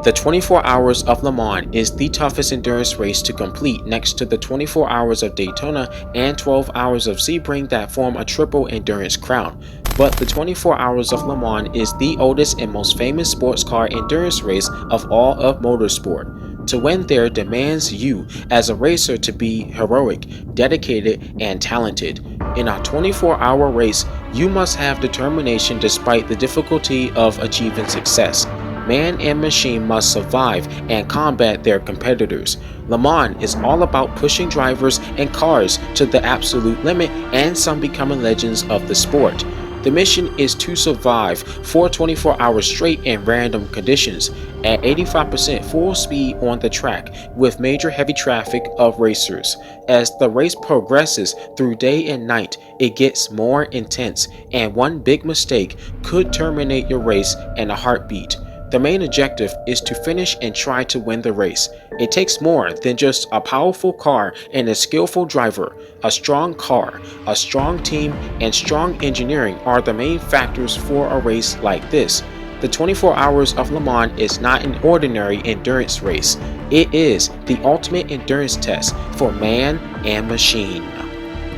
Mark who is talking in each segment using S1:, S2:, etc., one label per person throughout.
S1: The 24 Hours of Le Mans is the toughest endurance race to complete next to the 24 Hours of Daytona and 12 Hours of Sebring that form a triple endurance crown. But the 24 Hours of Le Mans is the oldest and most famous sports car endurance race of all of motorsport. To win there demands you as a racer to be heroic, dedicated, and talented. In a 24-hour race, you must have determination despite the difficulty of achieving success. Man and machine must survive and combat their competitors. Le Mans is all about pushing drivers and cars to the absolute limit, and some becoming legends of the sport. The mission is to survive for 24 hours straight in random conditions at 85% full speed on the track with major heavy traffic of racers. As the race progresses through day and night, it gets more intense, and one big mistake could terminate your race in a heartbeat. The main objective is to finish and try to win the race. It takes more than just a powerful car and a skillful driver. A strong car, a strong team, and strong engineering are the main factors for a race like this. The 24 Hours of Le Mans is not an ordinary endurance race. It is the ultimate endurance test for man and machine.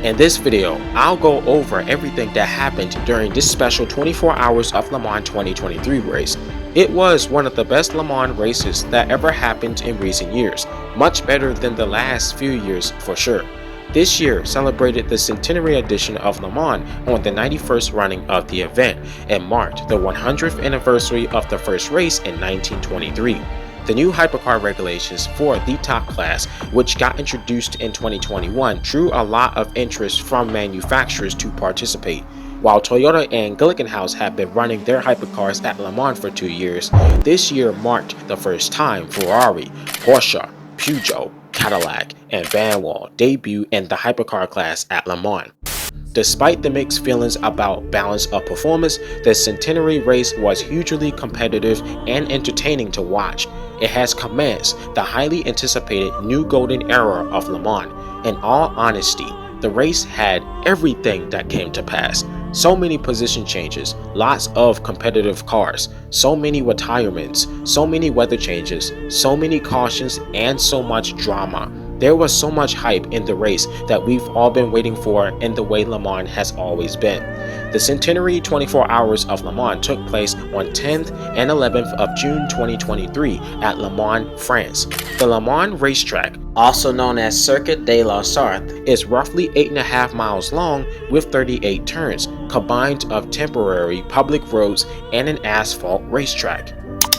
S1: In this video, I'll go over everything that happened during this special 24 Hours of Le Mans 2023 race. It was one of the best Le Mans races that ever happened in recent years, much better than the last few years for sure. This year celebrated the Centenary edition of Le Mans on the 91st running of the event and marked the 100th anniversary of the first race in 1923. The new Hypercar regulations for the top class, which got introduced in 2021, drew a lot of interest from manufacturers to participate. While Toyota and Glickenhaus have been running their hypercars at Le Mans for 2 years, this year marked the first time Ferrari, Porsche, Peugeot, Cadillac, and Van Wall debut in the hypercar class at Le Mans. Despite the mixed feelings about balance of performance, the Centenary race was hugely competitive and entertaining to watch. It has commenced the highly anticipated new golden era of Le Mans. In all honesty, the race had everything that came to pass. So many position changes, lots of competitive cars, so many retirements, so many weather changes, so many cautions, and so much drama. There was so much hype in the race that we've all been waiting for in the way Le Mans has always been. The Centenary 24 Hours of Le Mans took place on 10th and 11th of June 2023 at Le Mans, France. The Le Mans racetrack, also known as Circuit de la Sarthe, is roughly 8.5 miles long with 38 turns, combined of temporary public roads and an asphalt racetrack.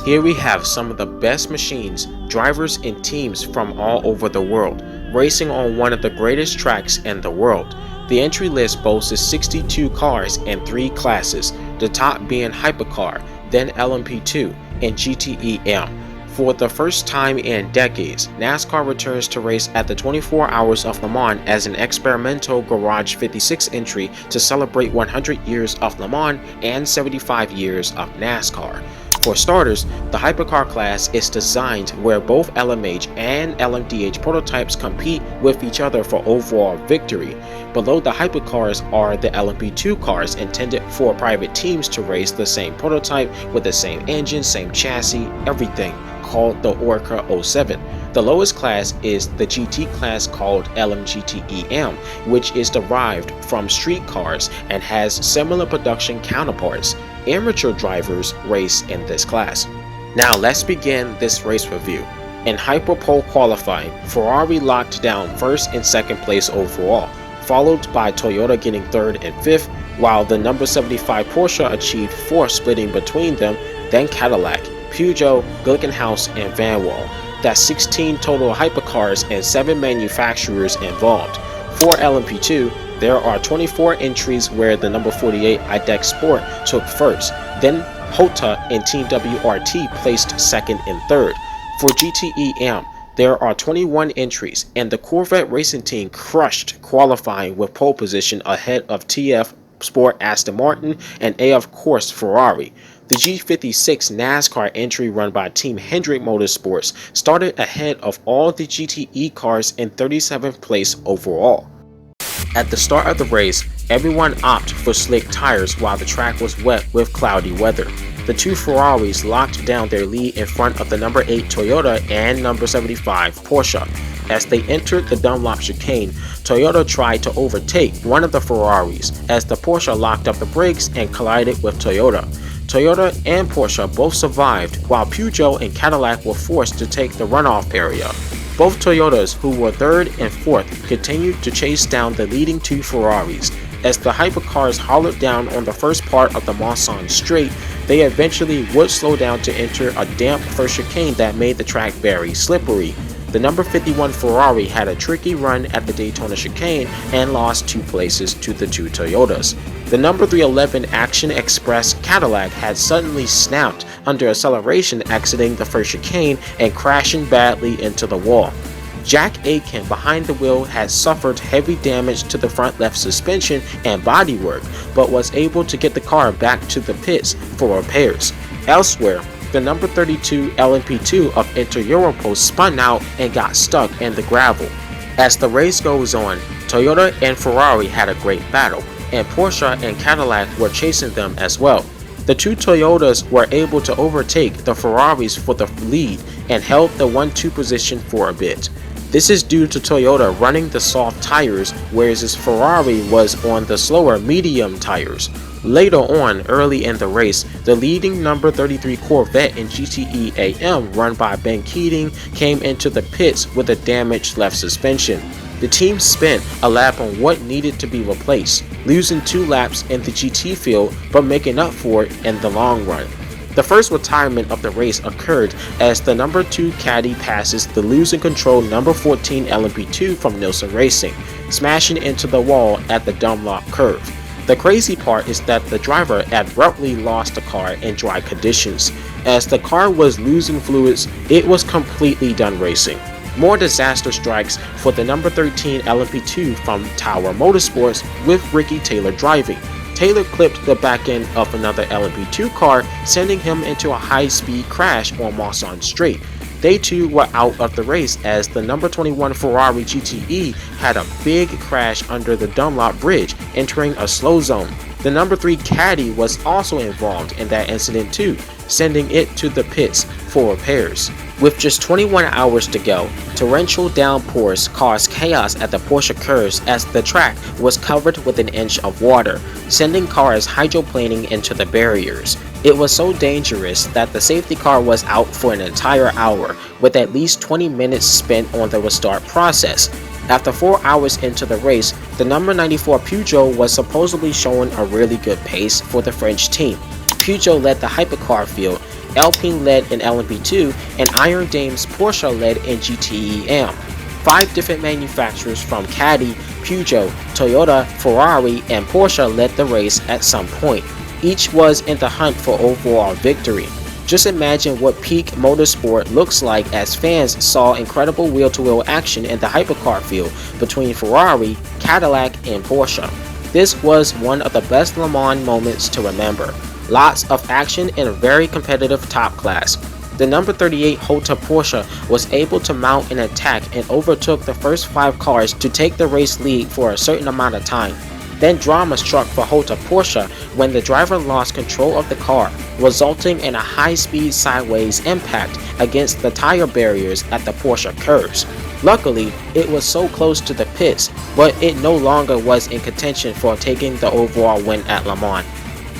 S1: Here we have some of the best machines, drivers, and teams from all over the world, racing on one of the greatest tracks in the world. The entry list boasts 62 cars in 3 classes, the top being Hypercar, then LMP2, and GTEM. For the first time in decades, NASCAR returns to race at the 24 Hours of Le Mans as an experimental Garage 56 entry to celebrate 100 years of Le Mans and 75 years of NASCAR. For starters, the Hypercar class is designed where both LMH and LMDH prototypes compete with each other for overall victory. Below the Hypercars are the LMP2 cars intended for private teams to race the same prototype with the same engine, same chassis, everything, called the Orca 07. The lowest class is the GT class called LMGTEM, which is derived from street cars and has similar production counterparts. Amateur drivers race in this class. Now let's begin this race review. In Hyperpole qualifying, Ferrari locked down first and second place overall, followed by Toyota getting third and fifth, while the number 75 Porsche achieved fourth, splitting between them, then Cadillac, Peugeot, Glickenhaus, and Van Wall. That's 16 total hypercars and 7 manufacturers involved. For LMP2, there are 24 entries where the number 48 IDEX Sport took first, then Hota and Team WRT placed second and third. For GTEM, there are 21 entries, and the Corvette Racing Team crushed qualifying with pole position ahead of TF Sport Aston Martin and of course Ferrari. The G56 NASCAR entry run by Team Hendrick Motorsports started ahead of all the GTE cars in 37th place overall. At the start of the race, everyone opted for slick tires while the track was wet with cloudy weather. the two Ferraris locked down their lead in front of the number 8 Toyota and number 75 Porsche. As they entered the Dunlop chicane, Toyota tried to overtake one of the Ferraris as the Porsche locked up the brakes and collided with Toyota. Toyota and Porsche both survived, while Peugeot and Cadillac were forced to take the runoff area. Both Toyotas, who were third and fourth, continued to chase down the leading two Ferraris. As the Hypercars hollered down on the first part of the Mulsanne Straight, they eventually would slow down to enter a damp first chicane that made the track very slippery. The number 51 Ferrari had a tricky run at the Daytona chicane and lost 2 places to the two Toyotas. The number 311 Action Express Cadillac had suddenly snapped under acceleration exiting the first chicane and crashing badly into the wall. Jack Aitken behind the wheel had suffered heavy damage to the front left suspension and bodywork, but was able to get the car back to the pits for repairs. Elsewhere, the number 32 LMP2 of Inter-Europol spun out and got stuck in the gravel. As the race goes on, Toyota and Ferrari had a great battle, and Porsche and Cadillac were chasing them as well. The two Toyotas were able to overtake the Ferraris for the lead and held the 1-2 position for a bit. This is due to Toyota running the soft tires, whereas his Ferrari was on the slower medium tires. Later on, early in the race, the leading number 33 Corvette in GTE AM run by Ben Keating came into the pits with a damaged left suspension. The team spent a lap on what needed to be replaced, losing 2 laps in the GT field but making up for it in the long run. The first retirement of the race occurred as the number 2 Caddy passes the losing control number 14 LMP2 from Nielsen Racing, smashing into the wall at the Dunlop curve. The crazy part is that the driver abruptly lost the car in dry conditions. As the car was losing fluids, it was completely done racing. More disaster strikes for the number 13 LMP2 from Tower Motorsports with Ricky Taylor driving. Taylor clipped the back end of another LMP2 car, sending him into a high-speed crash on Mulsanne Straight. They too were out of the race as the number 21 Ferrari GTE had a big crash under the Dunlop Bridge, entering a slow zone. The number 3 Caddy was also involved in that incident too, sending it to the pits for repairs. With just 21 hours to go, torrential downpours caused chaos at the Porsche curves as the track was covered with an inch of water, sending cars hydroplaning into the barriers. It was so dangerous that the safety car was out for an entire hour, with at least 20 minutes spent on the restart process. After 4 hours into the race, the number 94 Peugeot was supposedly showing a really good pace for the French team. Peugeot led the Hypercar field, Alpine led in LMP2, and Iron Dame's Porsche led in GTE AM. 5 different manufacturers from Caddy, Peugeot, Toyota, Ferrari, and Porsche led the race at some point. Each was in the hunt for overall victory. Just imagine what peak motorsport looks like as fans saw incredible wheel-to-wheel action in the Hypercar field between Ferrari, Cadillac, and Porsche. This was one of the best Le Mans moments to remember. Lots of action in a very competitive top class. The number 38 Hota Porsche was able to mount an attack and overtook the first 5 cars to take the race lead for a certain amount of time. Then drama struck for Hota Porsche when the driver lost control of the car, resulting in a high-speed sideways impact against the tire barriers at the Porsche curves. Luckily, it was so close to the pits, but it no longer was in contention for taking the overall win at Le Mans.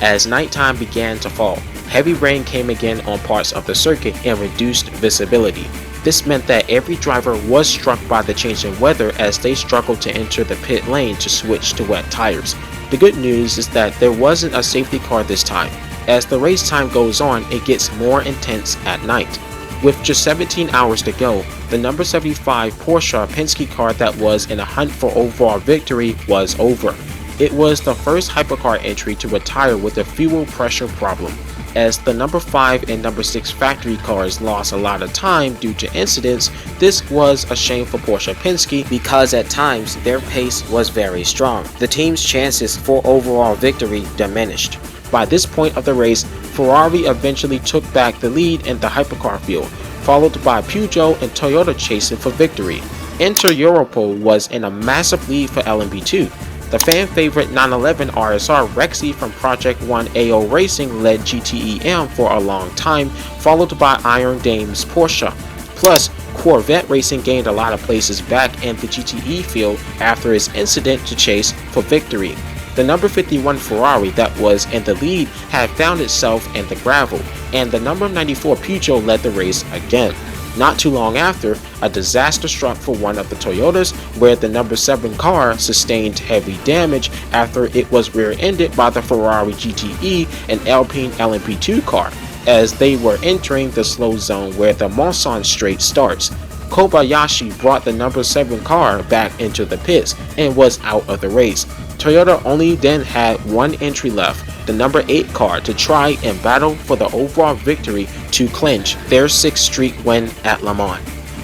S1: As nighttime began to fall, heavy rain came again on parts of the circuit and reduced visibility. This meant that every driver was struck by the change in weather as they struggled to enter the pit lane to switch to wet tires. The good news is that there wasn't a safety car this time. As the race time goes on, it gets more intense at night. With just 17 hours to go, the number 75 Porsche Penske car that was in a hunt for overall victory was over. It was the first Hypercar entry to retire with a fuel pressure problem. As the number 5 and number 6 factory cars lost a lot of time due to incidents, this was a shame for Porsche Penske because at times their pace was very strong. The team's chances for overall victory diminished. By this point of the race, Ferrari eventually took back the lead in the Hypercar field, followed by Peugeot and Toyota chasing for victory. Inter-Europol was in a massive lead for LMP2. The fan favorite 911 RSR Rexy from Project 1 AO Racing led GTEM for a long time, followed by Iron Dame's Porsche. Plus, Corvette Racing gained a lot of places back in the GTE field after its incident to chase for victory. The number 51 Ferrari that was in the lead had found itself in the gravel, and the number 94 Peugeot led the race again. Not too long after, a disaster struck for one of the Toyotas, where the number 7 car sustained heavy damage after it was rear-ended by the Ferrari GTE and Alpine LMP2 car, as they were entering the slow zone where the Mulsanne straight starts. Kobayashi brought the number 7 car back into the pits and was out of the race. Toyota only then had one entry left, the number 8 car, to try and battle for the overall victory to clinch their 6th straight win at Le Mans.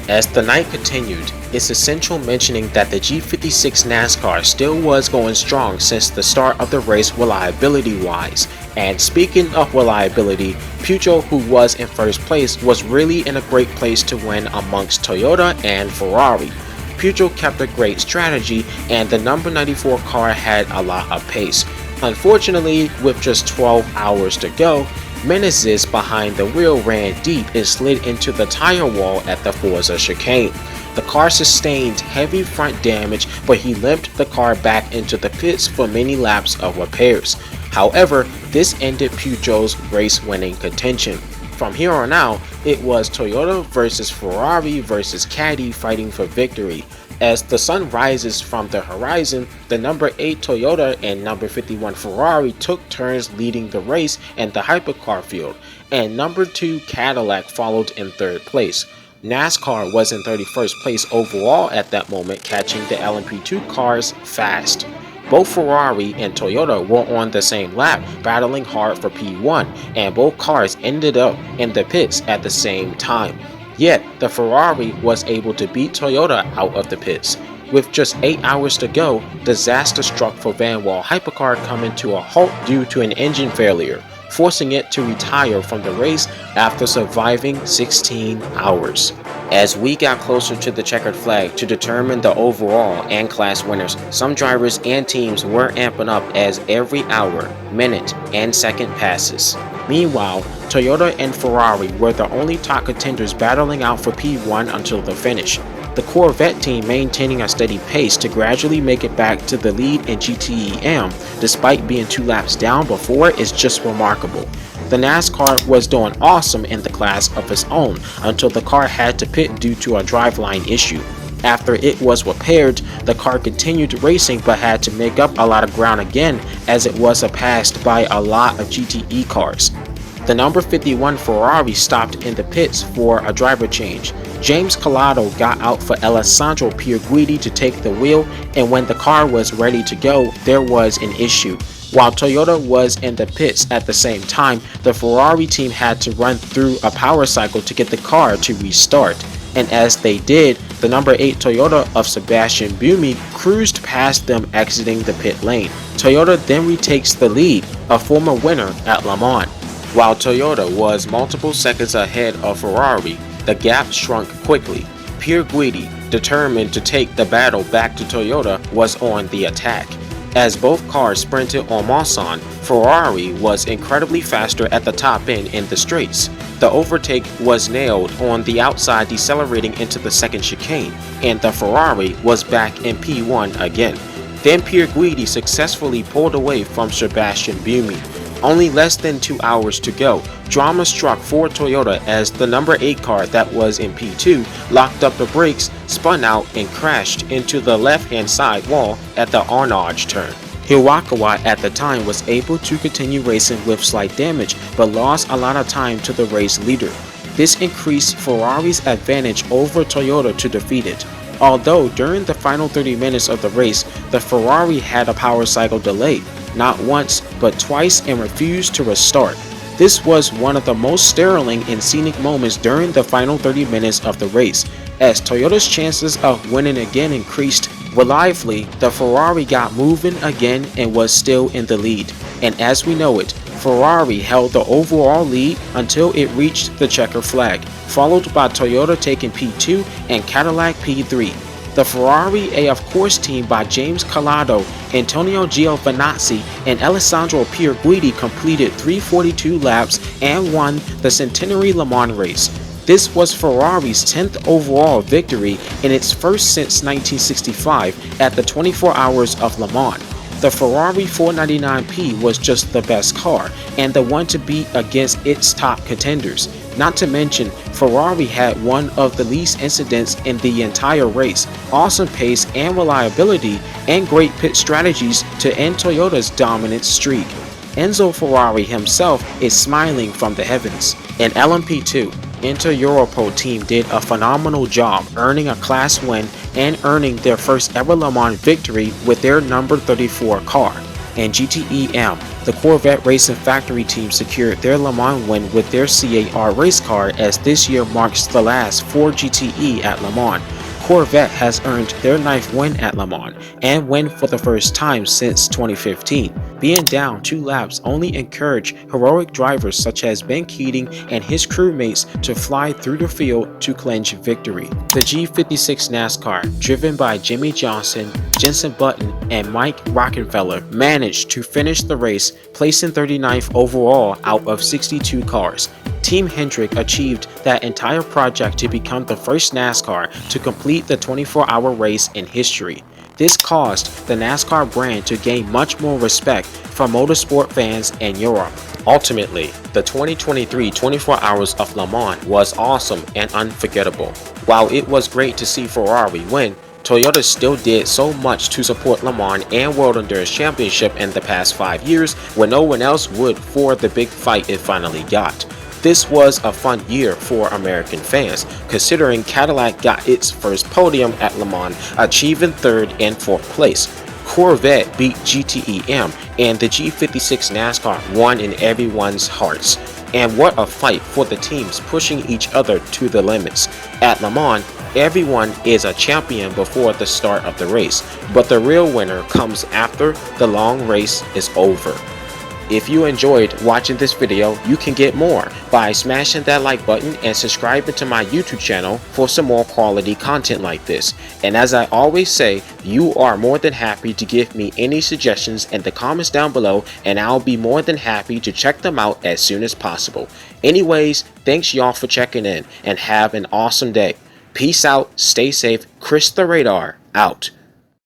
S1: As the night continued, it's essential mentioning that the G56 NASCAR still was going strong since the start of the race reliability-wise. And speaking of reliability, Peugeot, who was in first place, was really in a great place to win amongst Toyota and Ferrari. Peugeot kept a great strategy, and the number 94 car had a lot of pace. Unfortunately, with just 12 hours to go, Menezes behind the wheel ran deep and slid into the tire wall at the Forza chicane. The car sustained heavy front damage, but he limped the car back into the pits for many laps of repairs. However, this ended Peugeot's race-winning contention. From here on out, it was Toyota versus Ferrari versus Caddy fighting for victory. As the sun rises from the horizon, the number 8 Toyota and number 51 Ferrari took turns leading the race in the Hypercar field, and number 2 Cadillac followed in 3rd place. NASCAR was in 31st place overall at that moment, catching the LMP2 cars fast. Both Ferrari and Toyota were on the same lap, battling hard for P1, and both cars ended up in the pits at the same time. Yet, the Ferrari was able to beat Toyota out of the pits. With just 8 hours to go, disaster struck for Van Wall Hypercar, coming to a halt due to an engine failure, forcing it to retire from the race after surviving 16 hours. As we got closer to the checkered flag to determine the overall and class winners, some drivers and teams were amping up as every hour, minute, and second passes. Meanwhile, Toyota and Ferrari were the only top contenders battling out for P1 until the finish. The Corvette team maintaining a steady pace to gradually make it back to the lead in GTEM despite being 2 laps down before is just remarkable. The NASCAR was doing awesome in the class of its own until the car had to pit due to a driveline issue. After it was repaired, the car continued racing but had to make up a lot of ground again as it was surpassed by a lot of GTE cars. The number 51 Ferrari stopped in the pits for a driver change. James Calado got out for Alessandro Pierguidi to take the wheel, and when the car was ready to go, there was an issue. While Toyota was in the pits at the same time, the Ferrari team had to run through a power cycle to get the car to restart. And as they did, the number 8 Toyota of Sebastian Buemi cruised past them exiting the pit lane. Toyota then retakes the lead, a former winner at Le Mans. While Toyota was multiple seconds ahead of Ferrari, the gap shrunk quickly. Pierguidi, determined to take the battle back to Toyota, was on the attack. As both cars sprinted on Mulsanne, Ferrari was incredibly faster at the top end in the straights. The overtake was nailed on the outside, decelerating into the second chicane, and the Ferrari was back in P1 again. Then Pierguidi successfully pulled away from Sebastian Buemi. Only less than 2 hours to go, drama struck for Toyota as the number 8 car that was in P2 locked up the brakes, spun out, and crashed into the left-hand side wall at the Arnage turn. Hirakawa at the time was able to continue racing with slight damage, but lost a lot of time to the race leader. This increased Ferrari's advantage over Toyota to defeat it. Although during the final 30 minutes of the race, the Ferrari had a power cycle delay, not once but twice, and refused to restart. This was one of the most sterling and scenic moments during the final 30 minutes of the race, as Toyota's chances of winning again increased. Reliably, the Ferrari got moving again and was still in the lead, and as we know it, Ferrari held the overall lead until it reached the checker flag, followed by Toyota taking P2 and Cadillac P3. The Ferrari AF Course team by James Calado, Antonio Giovinazzi, and Alessandro Pierguidi completed 342 laps and won the Centenary Le Mans race. This was Ferrari's 10th overall victory and its first since 1965 at the 24 Hours of Le Mans. The Ferrari 499P was just the best car and the one to beat against its top contenders. Not to mention, Ferrari had one of the least incidents in the entire race, awesome pace and reliability, and great pit strategies to end Toyota's dominant streak. Enzo Ferrari himself is smiling from the heavens. In LMP2, Inter Europol team did a phenomenal job earning a class win and earning their first ever Le Mans victory with their number 34 car. In GTEM, the Corvette Racing Factory team secured their Le Mans win with their CAR race car, as this year marks the last for GTE at Le Mans. Corvette has earned their 9th win at Le Mans and win for the first time since 2015. Being down 2 laps only encouraged heroic drivers such as Ben Keating and his crewmates to fly through the field to clinch victory. The G56 NASCAR, driven by Jimmy Johnson, Jenson Button, and Mike Rockefeller, managed to finish the race, placing 39th overall out of 62 cars. Team Hendrick achieved that entire project to become the first NASCAR to complete the 24-hour race in history. This caused the NASCAR brand to gain much more respect from motorsport fans in Europe. Ultimately, the 2023 24 Hours of Le Mans was awesome and unforgettable. While it was great to see Ferrari win, Toyota still did so much to support Le Mans and World Endurance Championship in the past 5 years when no one else would for the big fight it finally got. This was a fun year for American fans, considering Cadillac got its first podium at Le Mans, achieving 3rd and 4th place. Corvette beat GTEM, and the G56 NASCAR won in everyone's hearts. And what a fight for the teams pushing each other to the limits. At Le Mans, everyone is a champion before the start of the race, but the real winner comes after the long race is over. If you enjoyed watching this video, you can get more by smashing that like button and subscribing to my YouTube channel for some more quality content like this. And as I always say, you are more than happy to give me any suggestions in the comments down below, and I'll be more than happy to check them out as soon as possible. Anyways, thanks y'all for checking in and have an awesome day. Peace out, stay safe, Chris the Radar, out.